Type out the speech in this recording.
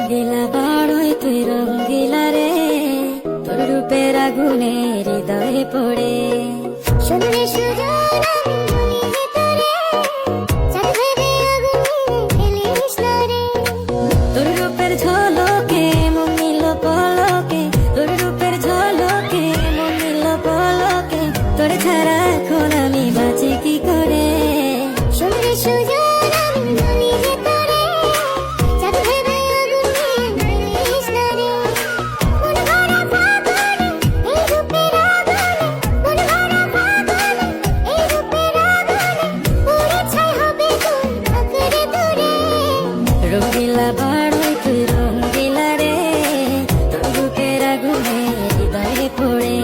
রঙ্গিলা বাড়ই তুই রঙ্গিলা রে, তোর রূপের আগুনে হৃদয়ে পড়ে। শুনলে সুজন আমি বলি যে তোরে, চাঁদ ভেবে আগুনে ফেলিস না রে। তোর রূপের ঝলকে মন নিল পলকে, তোর রূপের ঝলকে মন নিল পলকে, তোর ছাড়া এখন আমি বাঁচি কি করে। শুনলে সুজন আমি বলি যে তোরে, চাঁদ ভেবে আগুনে ফেলিস না রে। মন ভরা ফাগুনে এই রূপের আগুনে, মন ভরা ফাগুনে এই রূপের আগুনে, পুড়ে ছাই হবে তুই আঁকড়ে ধরে। রঙ্গিলা বাড়ই তুই রঙ্গিলা রে, তোর রূপের আগুনে হৃদয়ে পড়ে।